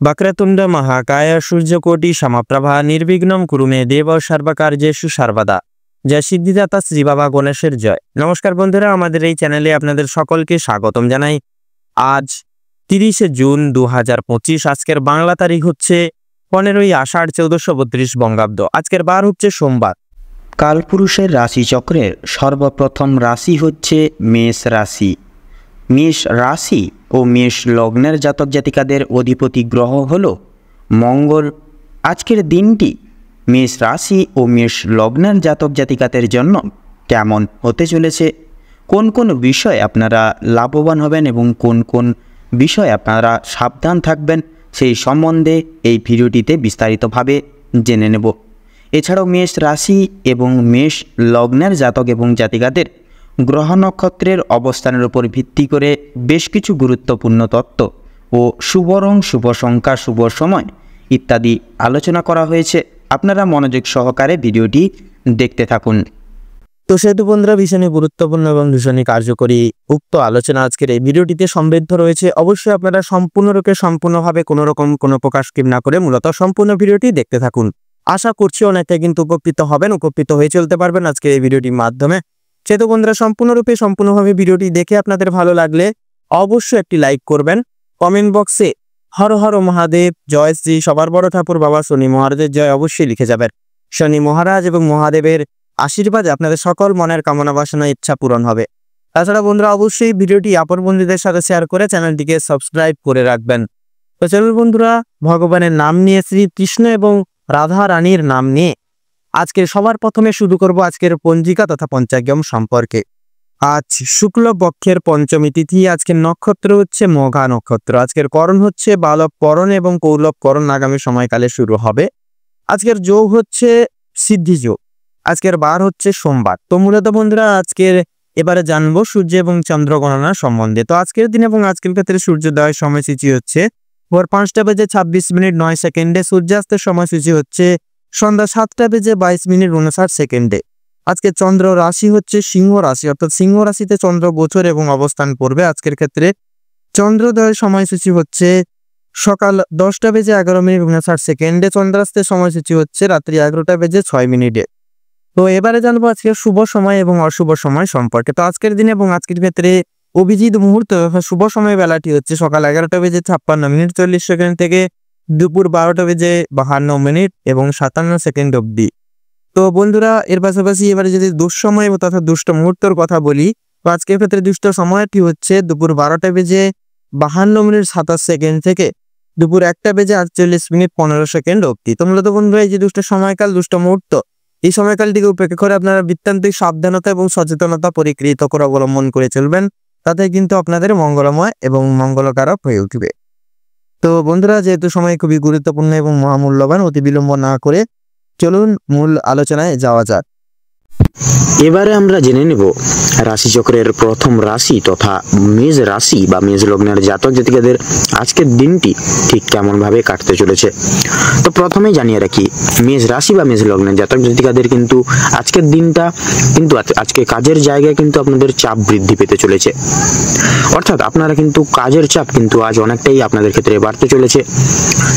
वक्रतुंड महाकाय सूर्यकोटि समप्रभा निर्विघ्नं कुरु मे देव सर्वकार्येषु सर्वदा। जय सिद्धिदाता श्री बाबा गणेशेर जय। नमस्कार बंधुरा, आमादेर एई चैनेले आपनादेर सकलके स्वागतम जानाई। आज 30 जून 2025। आजकेर बांगला तारीख होच्छे 15 आषाढ़ 1432 बंगाब्द। आजकेर बार होच्छे सोमवार। कालपुरुषेर राशिचक्रेर सर्वप्रथम राशि होच्छे मेष राशि। मेष राशि और मेष लग्नेर जातक जातिकादेर अधिपति ग्रह हलो मंगल। आजकेर दिनटी मेष राशि और मेष लग्नेर जातक जातिकादेर जन्य केमन होते चलेछे, कोन कोन विषय आपनारा लाभवान हबेन एबं कोन कोन विषय आपनारा साबधान थाकबेन सेई सम्बन्धे एई भिडियोटिते विस्तारितभावे जेने नेब। एछाड़ाओ मेष राशि एवं मेष लग्नेर जातक एवं जातिकादेर ग्रह नक्षत्रेर अवस्थानेर उपर भित्ति करे बेश किछु गुरुत्वपूर्ण तत्व ओ शुभ रंग, शुभ संख्या, शुभ समय इत्यादि आलोचना करा हयेछे। आपनारा मनोयोग सहकारे भिडियोटी देखते थाकुन। तो सेतु बंधुरा भीषण गुरुत्वपूर्ण और भीषण कार्यकरी उक्त आलोचना आजकेर এই ভিডিওটিতে সমৃদ্ধ রয়েছে। অবশ্যই আপনারা সম্পূর্ণরূপে সম্পূর্ণভাবে কোনো রকম কোনো প্রকার স্কিপ না করে মূলত সম্পূর্ণ ভিডিওটি দেখতে থাকুন। আশা করছি অনেকটা কিন্তু উপকৃত হবেন, উপকৃত হয়ে চলতে পারবেন আজকের এই ভিডিওটির মাধ্যমে। সেতু বন্ধুরা সম্পূর্ণরূপে সম্পূর্ণভাবে ভিডিওটি দেখে আপনাদের ভালো লাগলে অবশ্যই একটি লাইক করবেন। কমেন্ট বক্সে হর হর মহাদেব, জয় শ্রী সবার বড় ঠাকুর বাবা শনি মহারাজের জয় অবশ্যই লিখে যাবেন। শনি মহারাজ এবং মহাদেবের আশীর্বাদে আপনাদের সকল মনের কামনা বাসনা ইচ্ছা পূরণ হবে। তাছাড়া বন্ধুরা অবশ্যই ভিডিওটি আপন বন্ধুদের সাথে শেয়ার করে চ্যানেলটিকে সাবস্ক্রাইব করে রাখবেন। তো চলুন বন্ধুরা, ভগবানের নাম নিয়ে শ্রী কৃষ্ণ এবং রাধা রানীর নাম নিয়ে আজকের সবার প্রথমে শুরু করব আজকের পঞ্জিকা তথা পঞ্চাঙ্গম সম্পর্কে। আজ শুক্ল পক্ষের পঞ্চমী তিথি। আজকের নক্ষত্র হচ্ছে মঘা নক্ষত্র। আজকের করণ হচ্ছে বালব করণ এবং কৌলব করণ আগামী সময়কালে শুরু হবে। আজকের যোগ হচ্ছে সিদ্ধি যোগ। আজকের বার হচ্ছে সোমবার। তো মূলত বন্ধুরা আজকের এবারে জানবো সূর্য এবং চন্দ্র গণনা সম্বন্ধে। তো আজকের দিন এবং আজকের ক্ষেত্রে সূর্যোদয়ের সময়সূচি হচ্ছে ভোর 5:26 সূর্যাস্তের সময়সূচি হচ্ছে সন্ধ্যা 7:22 আজকে চন্দ্র রাশি হচ্ছে সিংহ রাশি, অর্থাৎ সিংহ রাশিতে চন্দ্র গোচর এবং অবস্থান করবে। আজকের ক্ষেত্রে চন্দ্রোদয়ের সময়সূচি হচ্ছে সকাল 10:11 চন্দ্রাস্তের সময়সূচি হচ্ছে রাত্রি 11:06। তো এবারে জানবো আজকে শুভ সময় এবং অশুভ সময় সম্পর্কে। তো আজকের দিনে এবং আজকের ক্ষেত্রে অভিজিৎ মুহূর্ত শুভ সময় বেলাটি হচ্ছে সকাল 11:56 থেকে দুপুর 12:52 এবং 57 অবধি। তো বন্ধুরা এর পাশাপাশি এবারে যদি দুঃসময় তথা দুষ্ট মুহূর্তের কথা বলি, তো আজকের ক্ষেত্রে দুষ্ট সময়টি হচ্ছে দুপুর 12:52 থেকে দুপুর 1:48 অবধি। তো মূলত বন্ধুরা এই যে দুষ্ট সময়কাল, দুষ্ট মুহূর্ত, এই সময়কালটিকে উপেক্ষা করে আপনারা বৃত্তান্তিক সাবধানতা এবং সচেতনতা পরিকৃত করে অবলম্বন করে চলবেন। তাতে কিন্তু আপনাদের মঙ্গলময় এবং মঙ্গলকারক হয়ে উঠবে। তো বন্ধুরা যেহেতু সময় খুবই গুরুত্বপূর্ণ এবং মহামূল্যবান, অতি বিলম্ব না করে চলুন মূল আলোচনায় যাওয়া যাক। এবারে আমরা জেনে নেব রাশিচক্রের প্রথম রাশি তথা মেষ রাশি বা মেষ লগ্নের জাতক জাতিকাদের আজকের দিনটি ঠিক কেমন ভাবে কাটতে চলেছে। তো প্রথমেই জানিয়ে রাখি, মেষ রাশি বা মেষ লগ্নের জাতক জাতিকাদের কিন্তু আজকের দিনটা কিন্তু আজকে কাজের জায়গায় কিন্তু আপনাদের চাপ বৃদ্ধি পেতে চলেছে। অর্থাৎ আপনারা কিন্তু কাজের চাপ কিন্তু আজ অনেকটাই আপনাদের ক্ষেত্রে বাড়তে চলেছে।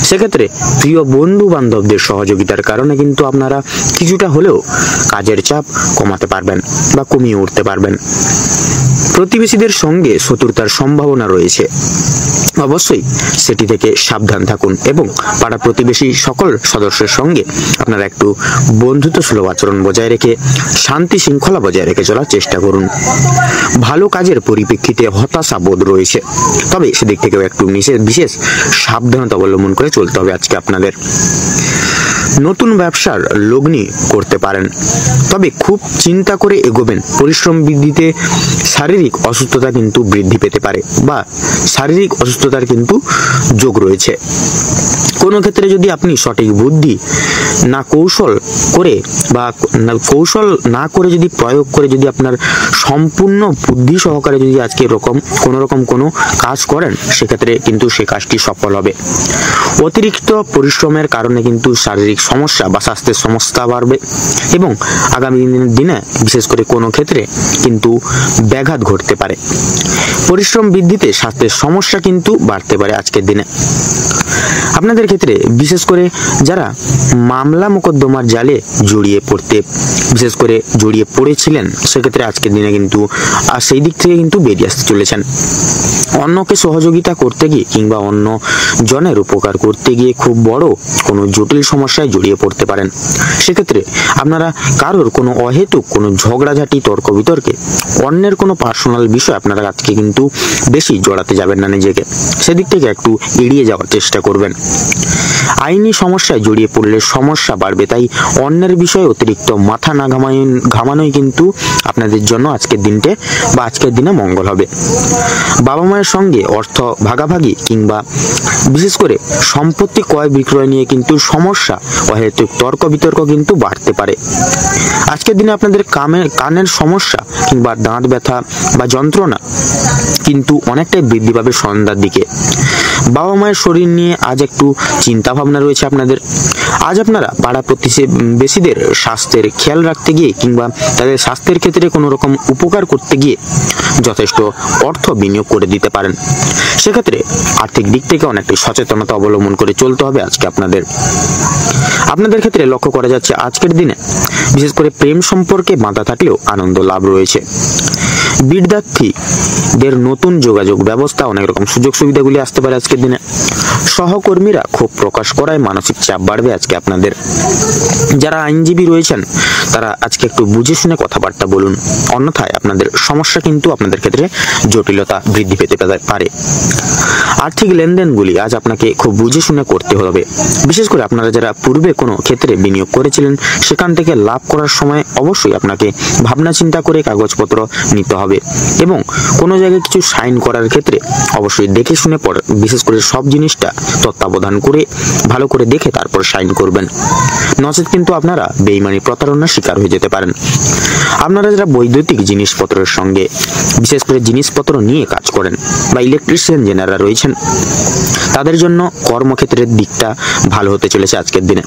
সেক্ষেত্রে প্রিয় বন্ধু বান্ধবদের সহযোগিতার কারণে কিন্তু আপনারা কিছুটা হলেও কাজের চাপ কমাতে পারবেন বা কমিয়ে উঠতে পারবেন। প্রতিবেশীদের সঙ্গে শত্রুতার সম্ভাবনা রয়েছে, অবশ্যই সেটি থেকে সাবধান থাকুন এবং পাড়া প্রতিবেশী সকল সদস্যের সঙ্গে আপনারা একটু বন্ধুত্ব সুলভ আচরণ বজায় রেখে শান্তি শৃঙ্খলা বজায় রেখে চলার চেষ্টা করুন। ভালো কাজের পরিপ্রেক্ষিতে হতাশা বোধ রয়েছে, তবে সেদিক থেকেও একটু বিশেষ সাবধানতা অবলম্বন করে চলতে হবে আজকে আপনাদের। নতুন ব্যবসার লগ্নি করতে পারেন, তবে খুব চিন্তা করে এগোবেন। পরিশ্রম বৃদ্ধিতে শারীরিক অসুস্থতা কিন্তু বৃদ্ধি পেতে পারে বা শারীরিক অসুস্থতার কিন্তু যোগ রয়েছে। কোনো ক্ষেত্রে যদি আপনি সঠিক বুদ্ধি না কৌশল করে বা কৌশল না করে যদি প্রয়োগ করে যদি আপনার সম্পূর্ণ বুদ্ধি সহকারে যদি আজকে কোনো কাজ করেন, সেক্ষেত্রে কিন্তু সে কাজটি সফল হবে। অতিরিক্ত পরিশ্রমের কারণে কিন্তু শারীরিক শারীরিক সমস্যা বা স্বাস্থ্যের সমস্যা বাড়বে এবং আগামী দিনে বিশেষ করে কোনো ক্ষেত্রে কিন্তু ব্যাঘাত ঘটতে পারে। পরিশ্রম বৃদ্ধিতে স্বাস্থ্যের সমস্যা কিন্তু বাড়তে পারে আজকের দিনে। আপনাদের ক্ষেত্রে বিশেষ করে যারা মামলা মোকদ্দমার জালে বিশেষ করে জড়িয়ে পড়েছিলেন, সেক্ষেত্রে আজকের দিনে কিন্তু সেই দিক থেকে কিন্তু বেরিয়ে আসতে চলেছেন। অন্যকে সহযোগিতা করতে গিয়ে কিংবা অন্য জনের উপকার করতে গিয়ে খুব বড় কোনো জটিল সমস্যায় জড়িয়ে পড়তে পারেন। সেক্ষেত্রে আপনারা কারোর কোনো অহেতুক কোনো ঝগড়াঝাটি তর্ক বিতর্কে অন্যের কোনো পার্সোনাল বিষয় আপনারা আজকে কিন্তু বেশি জড়াতে যাবেন না নিজেকে, সেদিক থেকে একটু এড়িয়ে যাওয়ার চেষ্টা করবেন। আইনি সমস্যায় জড়িয়ে পড়লে সমস্যা বাড়বে, তাই অন্যের বিষয়ে অতিরিক্ত মাথা না ঘামানোই কিন্তু আপনাদের জন্য আজকের দিনে মঙ্গল হবে। বাবা মায়ের সঙ্গে অর্থ ভাগাভাগি কিংবা বিশেষ করে সম্পত্তি ক্রয় বিক্রয় নিয়ে কিন্তু সমস্যা অহেতুক তর্ক বিতর্ক কিন্তু বাড়তে পারে। আজকের দিনে আপনাদের কানের সমস্যা কিংবা দাঁত ব্যথা বা যন্ত্রণা কিন্তু অনেকটাই বৃদ্ধি পাবে সন্ধ্যার দিকে। বাবা মায়ের শরীর নিয়ে আজ একটু চিন্তা ভাবনা রয়েছে আপনাদের। আজ আপনারা পাড়া প্রতিবেশীদের স্বাস্থ্যের খেয়াল রাখতে গিয়ে কিংবা তাদের স্বাস্থ্যের ক্ষেত্রে কোনো রকম উপকার করতে গিয়ে যথেষ্ট অর্থ বিনিয়োগ করে দিতে পারেন। সেক্ষেত্রে আর্থিক দিক থেকে অনেকটাই সচেতনতা অবলম্বন করে চলতে হবে আজকে আপনাদের ক্ষেত্রে লক্ষ্য করা যাচ্ছে আজকের দিনে বিশেষ করে প্রেম সম্পর্কে বাঁধা থাকলেও আনন্দ লাভ রয়েছে। বিদ্যার্থীদের নতুন যোগাযোগ ব্যবস্থা অনেক রকম সুযোগ সুবিধাগুলি আসতে পারে আজকের দিনে। সহকর্মীরা ক্ষোভ প্রকাশ করায় মানসিক চাপ বাড়বে আজকে আপনাদের। যারা আইনজীবী রয়েছেন তারা আজকে একটু বুঝে শুনে কথাবার্তা বলুন, অন্যথায় আপনাদের সমস্যা কিন্তু আপনাদের ক্ষেত্রে জটিলতা বৃদ্ধি পেতে পারে। আর্থিক লেনদেনগুলি আজ আপনাকে খুব বুঝে শুনে করতে হবে। বিশেষ করে আপনারা যারা পূর্বে কোনো ক্ষেত্রে বিনিয়োগ করেছিলেন সেখান থেকে লাভ করার সময় অবশ্যই আপনাকে ভাবনা চিন্তা করে কাগজপত্র নিতে হবে এবং কোনো জায়গায় কিছু সাইন করার ক্ষেত্রে অবশ্যই দেখে শুনে বিশেষ করে সব জিনিসটা তত্ত্বাবধান করে ভালো করে দেখে তারপর সাইন করবেন, নচেত কিন্তু আপনারা বেইমানি প্রতারণার শিকার হয়ে যেতে পারেন। আপনারা যারা বৈদ্যুতিক জিনিসপত্রের সঙ্গে বিশেষ করে জিনিসপত্র নিয়ে কাজ করেন বা ইলেকট্রিশিয়ান যারা রয়েছেন তাদের জন্য কর্মক্ষেত্রের দিকটা ভালো হতে চলেছে আজকের দিনে।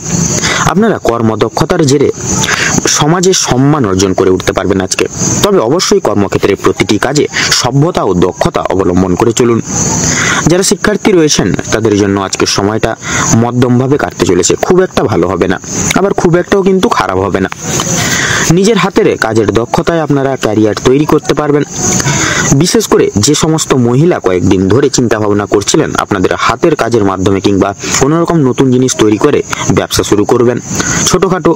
আপনারা কর্মদক্ষতার জেরে সমাজে সম্মান অর্জন করে উঠতে পারবেন আজকে। তবে অবশ্যই কর্মক্ষেত্রে প্রতিটি কাজে সভ্যতা ও দক্ষতা অবলম্বন করে চলুন। যারা শিক্ষার্থী রয়েছেন তাদের জন্য আজকের সময়টা মধ্যমভাবে কাটতে চলেছে, খুব একটা ভালো হবে না, আবার খুব একটাও কিন্তু খারাপ হবে না। নিজের হাতের কাজের দক্ষতায় আপনারা ক্যারিয়ার তৈরি করতে পারবেন। বিশেষ করে যে সমস্ত মহিলা কয়েকদিন ধরে চিন্তা ভাবনা করছিলেন আপনাদের হাতের কাজের মাধ্যমে কিংবা কোনো রকম নতুন জিনিস তৈরি করে ব্যবসা শুরু করবেন ছোটখাটো,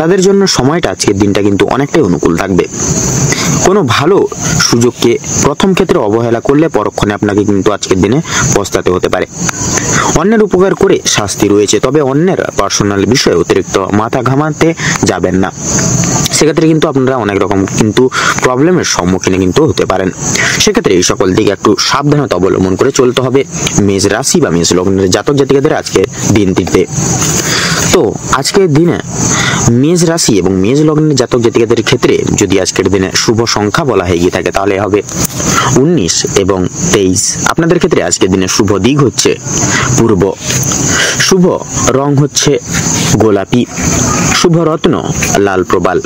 তাদের জন্য সময়টা আজকের দিনটা কিন্তু অনেকটাই অনুকূল থাকবে। কোনো ভালো সুযোগকে প্রথম ক্ষেত্রে অবহেলা করলে পরক্ষণে আপনাকে কিন্তু আজকের দিনে পস্তাতে হতে পারে। অন্যের উপকার করে শাস্তি রয়েছে, তবে অন্যের পার্সোনাল বিষয়ে অতিরিক্ত মাথা ঘামাতে যাবেন না, সেক্ষেত্রে কিন্তু আপনারা অনেক রকম কিন্তু প্রবলেমের সম্মুখীন কিন্তু হতে পারেন। সেক্ষেত্রে এই সকল দিকে একটু সাবধানতা অবলম্বন করে চলতে হবে মেষ রাশি বা মেষ লগ্নের জাতক জাতিকাদের আজকের দিনটিতে। তো আজকের দিনে মেষ রাশি এবং মেষ লগ্নের জাতক জাতিকাদের ক্ষেত্রে যদি আজকের দিনে শুভ সংখ্যা বলা হয়ে গিয়ে থাকে তাহলে হবে 19 এবং 23। আপনাদের ক্ষেত্রে আজকের দিনে শুভ দিক হচ্ছে পূর্ব, শুভ রং হচ্ছে গোলাপি, শুভ রত্ন লাল প্রবাল।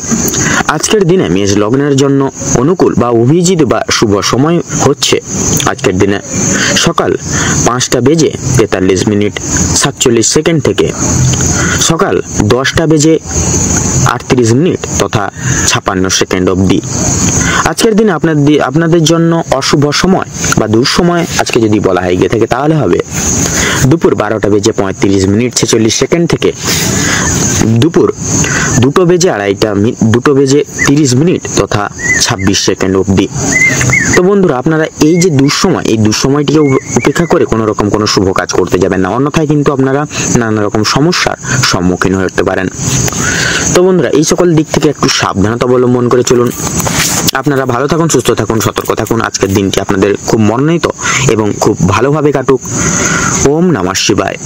আজকের দিনে মেষ লগ্নের জন্য অনুকূল বা অভিজিৎ বা শুভ সময় হচ্ছে আজকের দিনে সকাল 5:43:47 থেকে সকাল 10:38 তথা 56 অবধি। আজকের দিনে আপনাদের জন্য অশুভ সময় বা দুঃসময় আজকে যদি বলা হয় গিয়ে থাকে তাহলে হবে দুপুর 12:35:46 থেকে দুপুর 2:30 তথা 26 সেকেন্ড অবধি। তো বন্ধুরা, আপনারা এই যে দুঃসময়টিকে উপেক্ষা করে কোনো রকম কোনো শুভ কাজ করতে যাবেন না, অন্যথায় কিন্তু আপনারা নানা রকম সমস্যার সম্মুখীন হয়ে উঠতে পারেন। তো বন্ধুরা, এই সকল দিক থেকে একটু সাবধানতা অবলম্বন করে চলুন। আপনারা ভালো থাকুন, সুস্থ থাকুন, সতর্ক থাকুন। আজকের দিনটি আপনাদের খুব মনোনীত এবং খুব ভালোভাবে কাটুক। ওম নমঃ শিবায়।